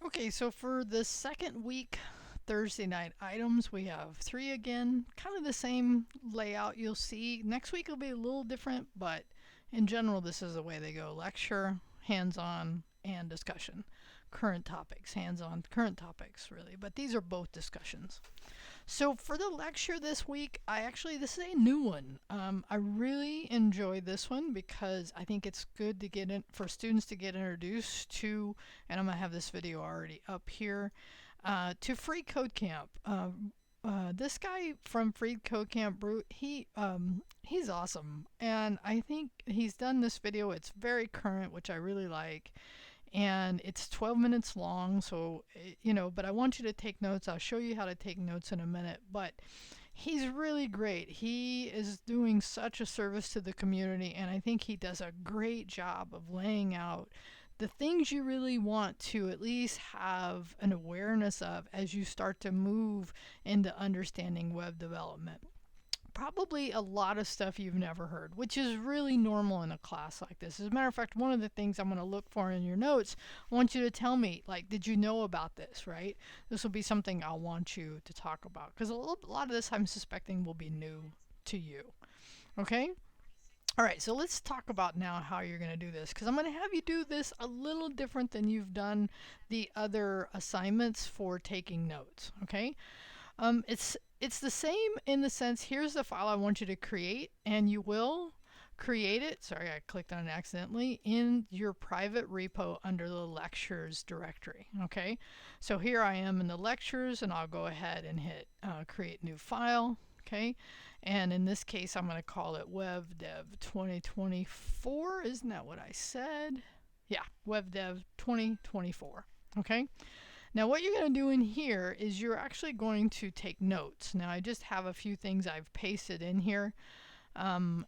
Okay, so for the second week, Thursday night items, we have three again, kind of the same layout you'll see. Next week will be a little different, but in general, this is the way they go: lecture, hands on, and discussion. Current topics, hands on, current topics, really, but these are both discussions. So for the lecture this week, this is a new one. I really enjoy this one because I think it's good to get in for students to get introduced to, and I'm gonna have this video already up here, to Free Code Camp. This guy from Free Code Camp, Brute, he's awesome, and I think he's done this video. It's very current, which I really like, and it's 12 minutes long, so but I want you to take notes. I'll show you how to take notes in a minute, but he's really great. He is doing such a service to the community, and I think he does a great job of laying out the things you really want to at least have an awareness of as you start to move into understanding web development. Probably a lot of stuff you've never heard, which is really normal in a class like this. As a matter of fact, one of the things I'm going to look for in your notes, I want you to tell me, like, did you know about this, right? This will be something I'll want you to talk about, because a lot of this I'm suspecting will be new to you. Okay? All right, so let's talk about now how you're going to do this, because I'm going to have you do this a little different than you've done the other assignments for taking notes. Okay? It's the same in the sense, here's the file I want you to create, and you will create it, sorry I clicked on it accidentally, in your private repo under the lectures directory. Okay, so here I am in the lectures, and I'll go ahead and hit create new file. Okay, and in this case I'm going to call it WebDev 2024. Isn't that what I said? Yeah, WebDev 2024. Okay. Now what you're going to do in here is you're actually going to take notes. Now I just have a few things I've pasted in here. And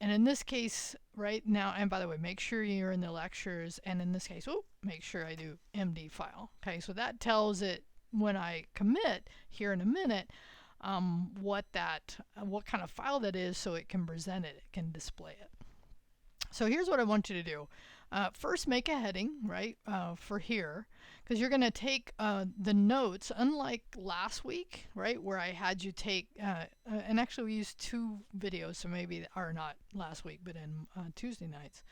in this case right now, and by the way, make sure you're in the lectures, and in this case, make sure I do MD file. Okay, so that tells it when I commit here in a minute what kind of file that is, so it can present it, it can display it. So here's what I want you to do. First, make a heading, right, for here, because you're going to take the notes, unlike last week, right, where I had you take, and actually we used two videos, so maybe, or not last week, but in Tuesday nights.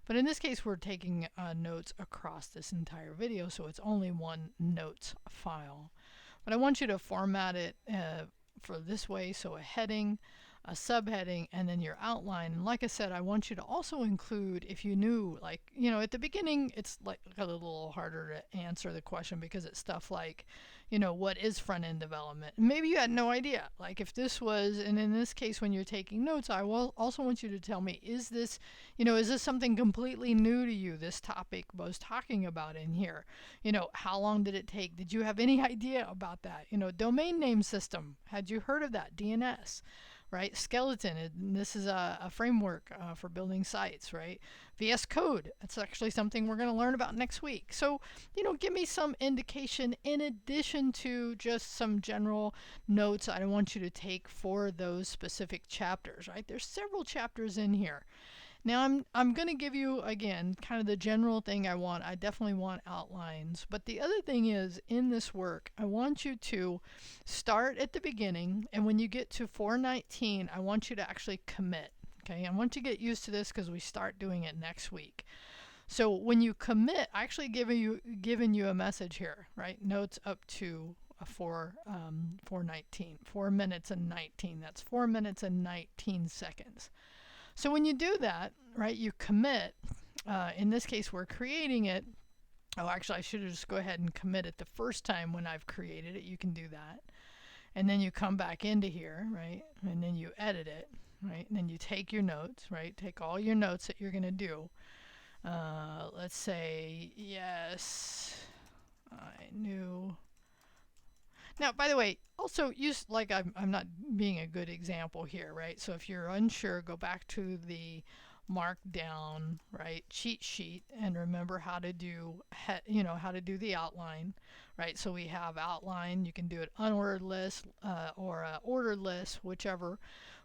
But in this case, we're taking notes across this entire video, so it's only one notes file. But I want you to format it for this way, so a heading, a subheading, and then your outline. And like I said, I want you to also include, if you knew, like, at the beginning, it's like a little harder to answer the question because it's stuff like, what is front-end development? And maybe you had no idea. Like if this was, and in this case, when you're taking notes, I will also want you to tell me, is this something completely new to you, this topic was talking about in here? How long did it take? Did you have any idea about that? Domain name system, had you heard of that? DNS. Right? Skeleton, and this is a framework for building sites, right? VS Code, that's actually something we're going to learn about next week. So, give me some indication in addition to just some general notes I want you to take for those specific chapters, right? There's several chapters in here. Now I'm going to give you, again, kind of the general thing I want. I definitely want outlines. But the other thing is, in this work, I want you to start at the beginning, and when you get to 419, I want you to actually commit. Okay, I want you to get used to this because we start doing it next week. So when you commit, I actually giving you a message here, right? Notes up to 419, 4 minutes and 19. That's 4 minutes and 19 seconds. So when you do that, right, you commit. In this case, we're creating it. Oh, actually, I should have just go ahead and commit it the first time when I've created it. You can do that. And then you come back into here, right, and then you edit it, right, and then you take your notes, right, take all your notes that you're going to do. Let's say, yes, I knew. Now, by the way, also use, like I'm not being a good example here, right? So if you're unsure, go back to the markdown, right, cheat sheet, and remember how to do, how to do the outline, right? So we have outline. You can do it unordered list or ordered list, whichever.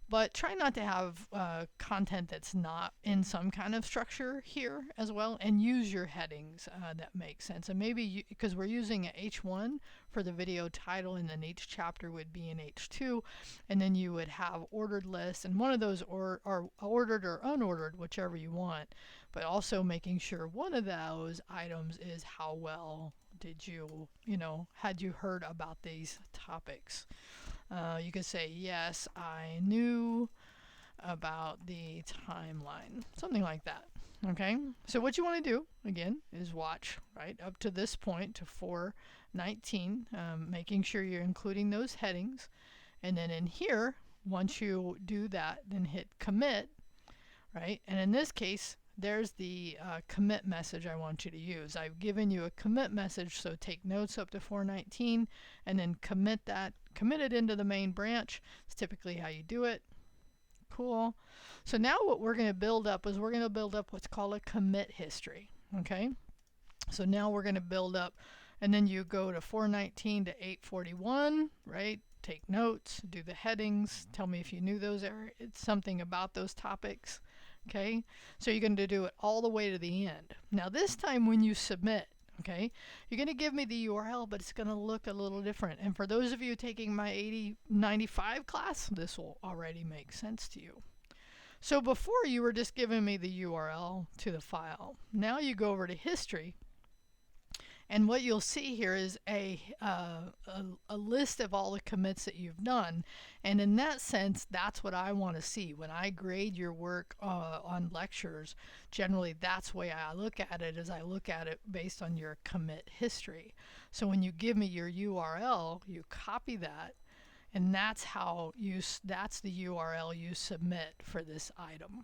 but try not to have content that's not in some kind of structure here as well, and use your headings that make sense. And maybe because we're using an H1 for the video title, and then each chapter would be in H2, and then you would have ordered lists, and one of those are ordered or unordered, whichever you want, but also making sure one of those items is how well did you, had you heard about these topics. You could say, yes, I knew about the timeline, something like that. Okay, so what you want to do, again, is watch right up to this point to 4:19, making sure you're including those headings. And then in here, once you do that, then hit commit, right? And in this case, there's the commit message I want you to use. I've given you a commit message, so take notes up to 4:19 and then commit it into the main branch. It's typically how you do it. Cool. So now what we're going to build up is we're going to build up what's called a commit history. Okay. So now we're going to build up, and then you go to 4:19 to 8:41, right? Take notes, do the headings, tell me if you knew those it's something about those topics. Okay, so you're going to do it all the way to the end. Now this time when you submit, okay, you're going to give me the URL, but it's going to look a little different. And for those of you taking my 8095 class, this will already make sense to you. So before you were just giving me the URL to the file. Now you go over to history, and what you'll see here is a list of all the commits that you've done. And in that sense, that's what I want to see. When I grade your work on lectures, generally that's the way I look at it, is I look at it based on your commit history. So when you give me your URL, you copy that, and that's that's the URL you submit for this item.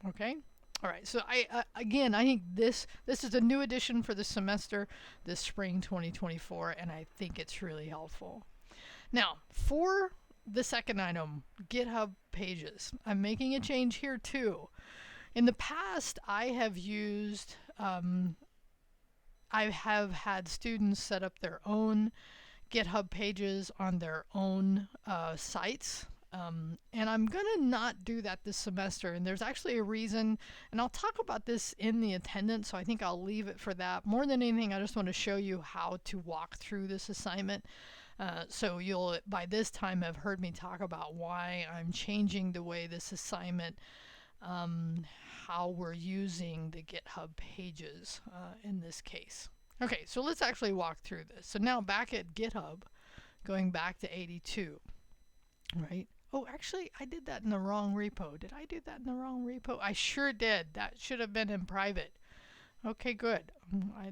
Okay? All right, so I think this is a new addition for the semester, this spring 2024, and I think it's really helpful. Now, for the second item, GitHub pages, I'm making a change here too. In the past, I have had students set up their own GitHub pages on their own sites. And I'm going to not do that this semester. And there's actually a reason, and I'll talk about this in the attendance, so I think I'll leave it for that. More than anything, I just want to show you how to walk through this assignment. So you'll, by this time, have heard me talk about why I'm changing the way this assignment, how we're using the GitHub pages in this case. Okay, so let's actually walk through this. So now back at GitHub, going back to 82, right? Oh, actually, I did that in the wrong repo. Did I do that in the wrong repo? I sure did. That should have been in private. Okay, good.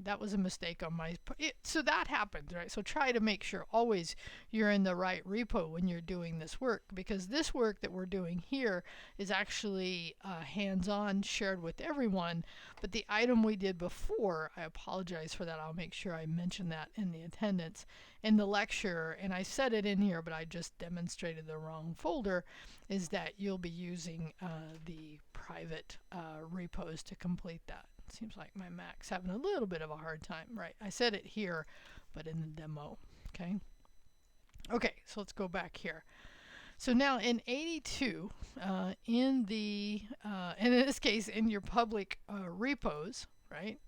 That was a mistake on my part. So that happens, right? So try to make sure always you're in the right repo when you're doing this work, because this work that we're doing here is actually hands-on, shared with everyone. But the item we did before, I apologize for that. I'll make sure I mention that in the attendance. In the lecture, and I said it in here, but I just demonstrated the wrong folder, is that you'll be using the private repos to complete that. Seems like my Mac's having a little bit of a hard time, right? I said it here, but in the demo, okay? Okay, so let's go back here. So now in 82, and in this case, in your public repos, right?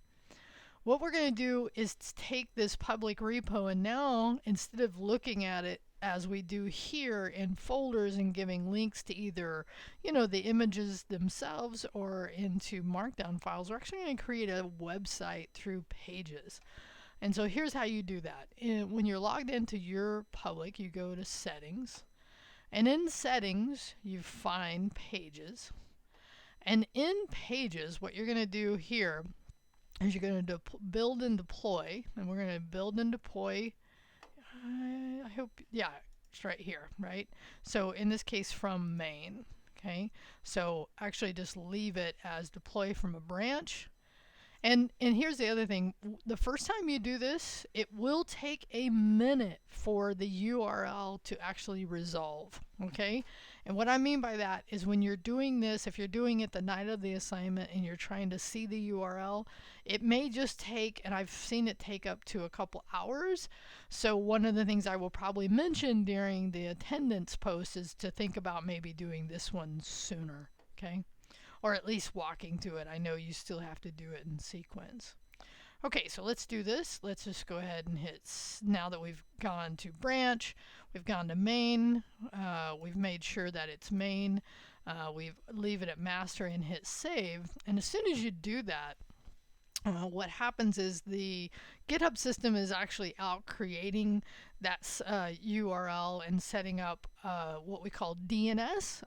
What we're going to do is take this public repo, and now instead of looking at it as we do here in folders and giving links to either, the images themselves or into markdown files, we're actually going to create a website through pages. And so here's how you do that. When you're logged into your public, you go to settings, and in settings you find pages. And in pages, what you're going to do here is you're going to build and deploy, and we're going to build and deploy. I hope, yeah, it's right here, right? So in this case, from main, okay? So actually just leave it as deploy from a branch. And here's the other thing. The first time you do this, it will take a minute for the URL to actually resolve, okay? And what I mean by that is when you're doing this, if you're doing it the night of the assignment and you're trying to see the URL, it may just take, and I've seen it take up to a couple hours. So one of the things I will probably mention during the attendance post is to think about maybe doing this one sooner, okay? Or at least walking through it. I know you still have to do it in sequence. Okay, so let's do this. Let's just go ahead and hit, now that we've gone to branch, we've gone to main, we've made sure that it's main, we leave it at master and hit save. And as soon as you do that, what happens is the GitHub system is actually out creating that URL and setting up what we call DNS.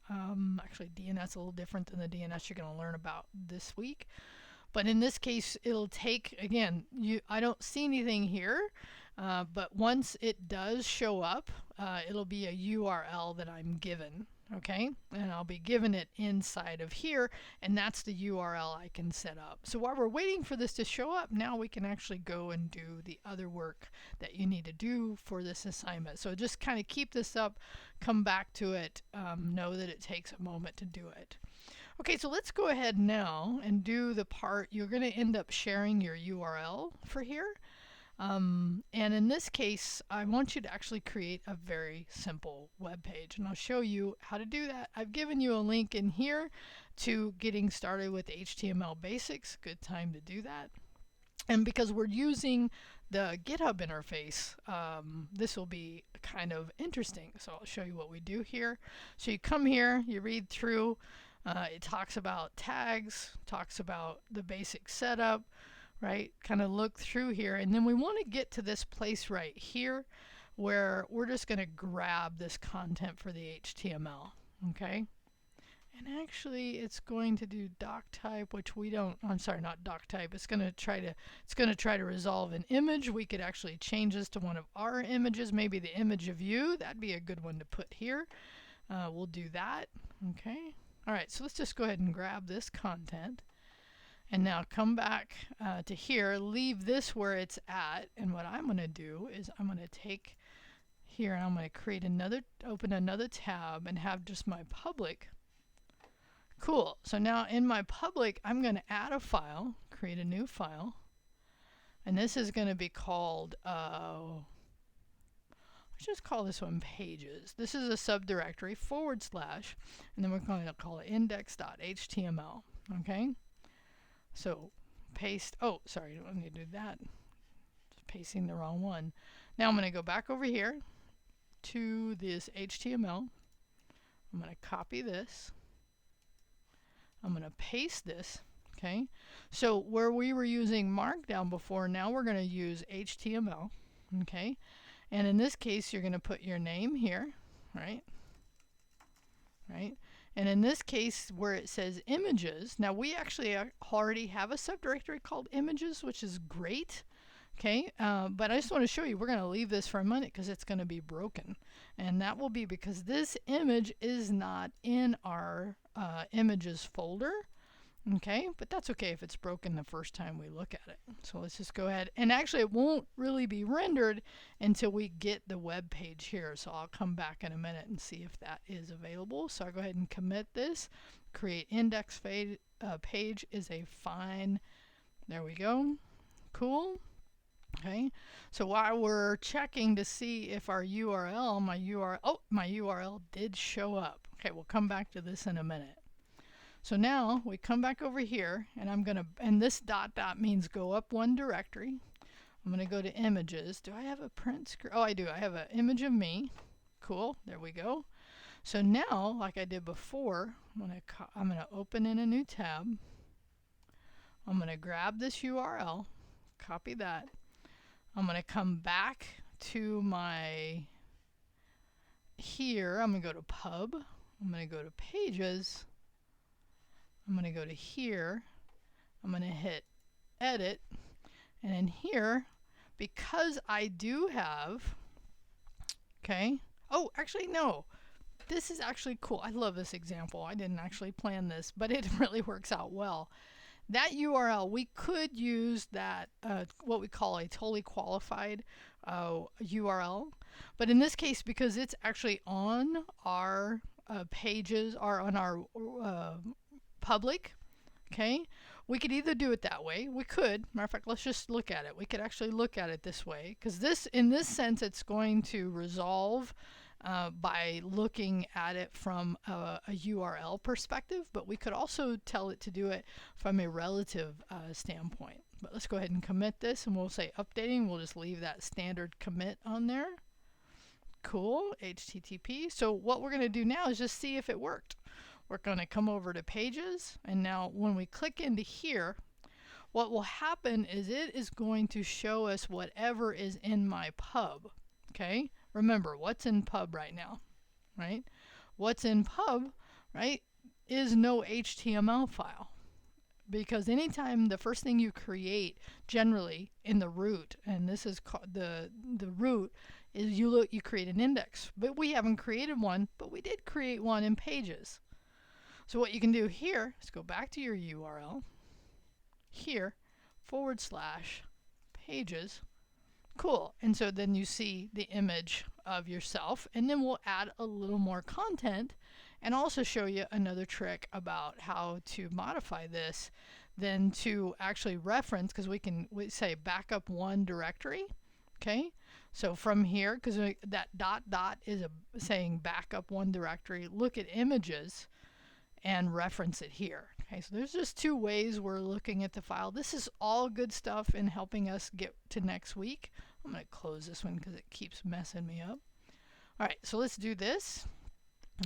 Actually, DNS is a little different than the DNS you're going to learn about this week. But in this case, it'll take, again, I don't see anything here, but once it does show up, it'll be a URL that I'm given, okay? And I'll be given it inside of here, and that's the URL I can set up. So while we're waiting for this to show up, now we can actually go and do the other work that you need to do for this assignment. So just kind of keep this up, come back to it, know that it takes a moment to do it. Okay, so let's go ahead now and do the part. You're going to end up sharing your URL for here. And in this case, I want you to actually create a very simple web page. And I'll show you how to do that. I've given you a link in here to getting started with HTML basics. Good time to do that. And because we're using the GitHub interface, this will be kind of interesting. So I'll show you what we do here. So you come here, you read through. It talks about tags, talks about the basic setup, right? Kind of look through here. And then we want to get to this place right here where we're just going to grab this content for the HTML, okay? And actually it's going to do doc type, which we don't, I'm sorry, not doc type. It's going to try to resolve an image. We could actually change this to one of our images, maybe the image of you. That'd be a good one to put here. We'll do that, okay? All right, so let's just go ahead and grab this content and now come back to here, leave this where it's at, and what I'm going to do is I'm going to take here and I'm going to create another, open another tab and have just my public. Cool, so now in my public I'm going to add a file, create a new file, and this is going to be called let's just call this one pages. This is a subdirectory / and then we're going to call it index.html. Okay? So paste, oh, sorry, I don't need to do that. Just pasting the wrong one. Now I'm going to go back over here to this HTML. I'm going to copy this. I'm going to paste this. Okay? So where we were using Markdown before, now we're going to use HTML. Okay? And in this case, you're going to put your name here, right? Right? And in this case, where it says images, now we actually already have a subdirectory called images, which is great. Okay, but I just want to show you, we're going to leave this for a minute because it's going to be broken. And that will be because this image is not in our images folder. Okay, but that's okay if it's broken the first time we look at it. So let's just go ahead, and actually it won't really be rendered until we get the web page here. So I'll come back in a minute and see if that is available. So I'll go ahead and commit this. Create index page is a fine. There we go. Cool. Okay, so while we're checking to see if our URL, my URL did show up. Okay, we'll come back to this in a minute. So now we come back over here, and I'm going to, and this ... means go up one directory. I'm going to go to images. Do I have a print screen? Oh, I do. I have an image of me. Cool. There we go. So now, like I did before, I'm going to open in a new tab. I'm going to grab this URL, copy that. I'm going to come back to my here. I'm going to go to pub. I'm going to go to pages. I'm going to go to here. I'm going to hit edit. And in here, because I do have, okay. Oh, actually, no. This is actually cool. I love this example. I didn't actually plan this, but it really works out well. That URL, we could use that, what we call a totally qualified URL. But in this case, because it's actually on our pages are on our public. Okay, we could either do it that way. We could, matter of fact, let's just look at it. We could actually look at it this way, because this, in this sense, it's going to resolve by looking at it from a URL perspective, but we could also tell it to do it from a relative standpoint. But let's go ahead and commit this, and we'll say updating. We'll just leave that standard commit on there. Cool, HTTP. So what we're going to do now is just see if it worked. We're going to come over to pages, and now when we click into here, what will happen is it is going to show us whatever is in my pub. Okay, remember what's in pub right now, right? What's in pub, right, is no HTML file, because anytime the first thing you create generally in the root, and this is called the root, is you create an index, but we haven't created one, but we did create one in pages. So what you can do here is go back to your URL, here, /pages. Cool. And so then you see the image of yourself, and then we'll add a little more content and also show you another trick about how to modify this then to actually reference, because we say backup one directory. Okay. So from here, because that dot is saying backup one directory, look at images and reference it here. Okay, so there's just two ways we're looking at the file. This is all good stuff in helping us get to next week. I'm going to close this one because it keeps messing me up. All right, so let's do this.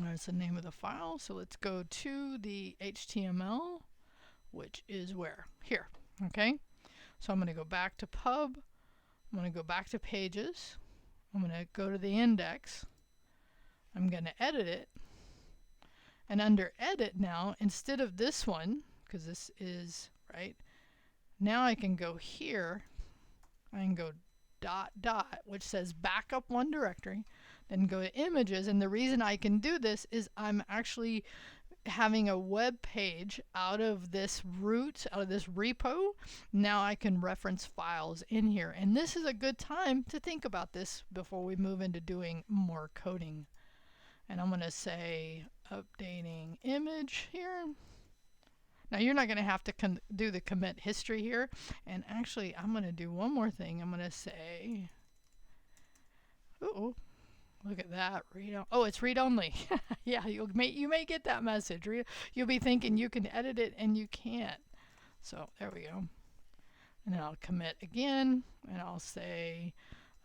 That's the name of the file. So let's go to the HTML, which is where? Here. Okay, so I'm going to go back to pub. I'm going to go back to pages. I'm going to go to the index. I'm going to edit it. And under edit now, instead of this one, because this is, right, now I can go here, I can go ... which says backup one directory, then go to images, and the reason I can do this is I'm actually having a web page out of this root, out of this repo. Now I can reference files in here, and this is a good time to think about this before we move into doing more coding. And I'm going to say updating image here. Now you're not going to have to do the commit history here. And actually, I'm going to do one more thing. I'm going to say, look at that. Oh, it's read only. Yeah, you may get that message. You'll be thinking you can edit it and you can't. So there we go. And then I'll commit again, and I'll say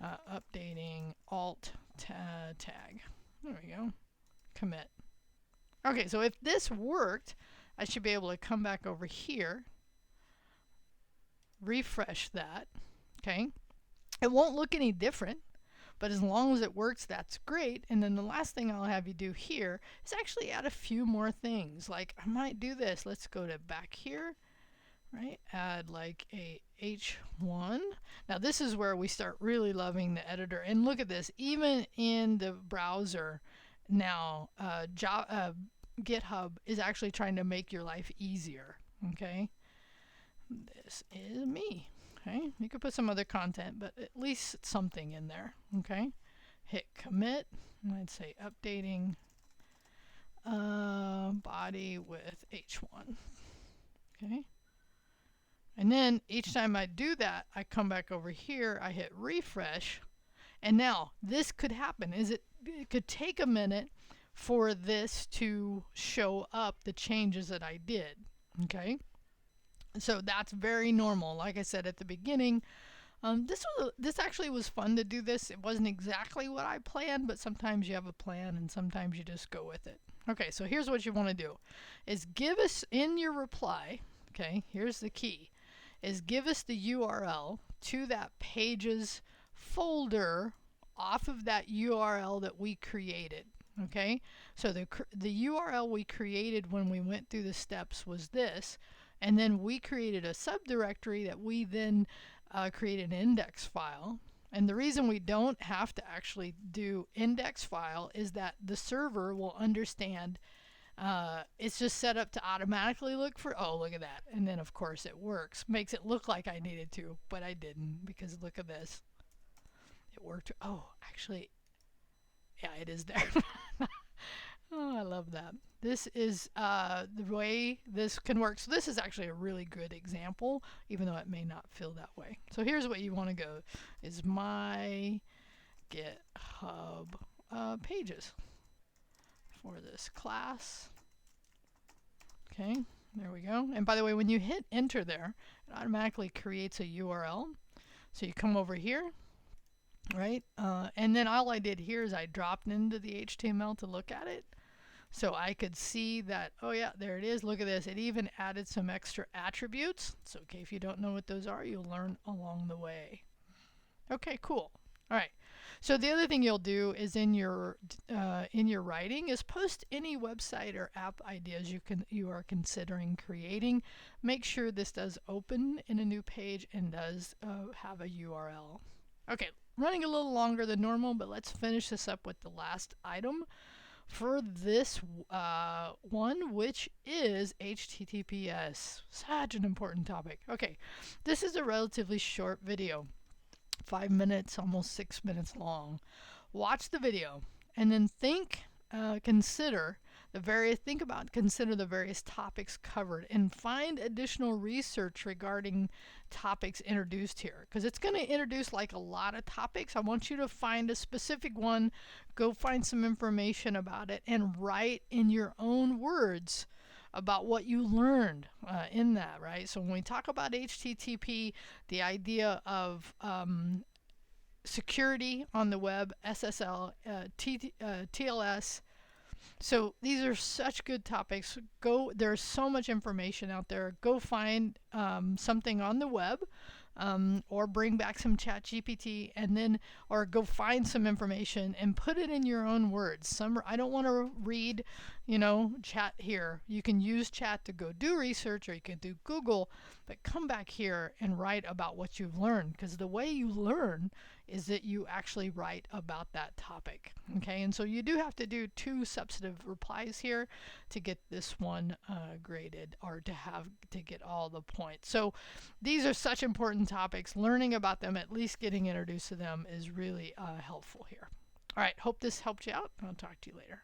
updating alt tag. There we go. Commit. Okay, so if this worked, I should be able to come back over here, refresh that. Okay, it won't look any different, but as long as it works, that's great. And then the last thing I'll have you do here is actually add a few more things. Like I might do this. Let's go to back here, right? Add like a H1. Now this is where we start really loving the editor. And look at this, even in the browser now, GitHub is actually trying to make your life easier. Okay, this is me. Okay, you could put some other content, but at least something in there. Okay, hit commit, and I'd say updating body with H1. Okay, and then each time I do that, I come back over here, I hit refresh, and now this could happen. It could take a minute for this to show up the changes that I did. Okay, so that's very normal. Like I said at the beginning, this actually was fun to do this. It wasn't exactly what I planned, but sometimes you have a plan and sometimes you just go with it. Okay, so here's what you want to do is give us in your reply, okay, here's the key, is give us the URL to that pages folder off of that URL that we created. Okay, so the URL we created when we went through the steps was this, and then we created a subdirectory that we then created an index file. And the reason we don't have to actually do index file is that the server will understand it's just set up to automatically look for, oh, look at that, and then of course it works, makes it look like I needed to, but I didn't, because look at this, it worked. Oh, actually, yeah, it is there. Oh, I love that. This is the way this can work. So this is actually a really good example, even though it may not feel that way. So here's what you want to go is my GitHub pages for this class. Okay, there we go. And by the way, when you hit enter there, it automatically creates a URL. So you come over here, right? And then all I did here is I dropped into the HTML to look at it. So I could see that, oh yeah, there it is. Look at this. It even added some extra attributes. It's okay if you don't know what those are. You'll learn along the way. Okay, cool. All right. So the other thing you'll do is in your writing is post any website or app ideas you are considering creating. Make sure this does open in a new page and does have a URL. Okay, running a little longer than normal, but let's finish this up with the last item for this one, which is HTTPS. Such an important topic. Okay, this is a relatively short video, 5 minutes, almost 6 minutes long. Watch the video and then consider the various topics covered and find additional research regarding topics introduced here, because it's going to introduce like a lot of topics. I want you to find a specific one, go find some information about it, and write in your own words about what you learned in that, right? So when we talk about HTTP, the idea of security on the web, SSL, TLS. So these are such good topics. There's so much information out there. Go find something on the web, or bring back some ChatGPT, and then, or go find some information and put it in your own words. I don't want to read, chat here. You can use chat to go do research, or you can do Google, but come back here and write about what you've learned, because the way you learn is that you actually write about that topic. Okay, and so you do have to do 2 substantive replies here to get this one graded, or to get all the points. So these are such important topics. Learning about them, at least getting introduced to them, is really helpful here. All right, hope this helped you out. I'll talk to you later.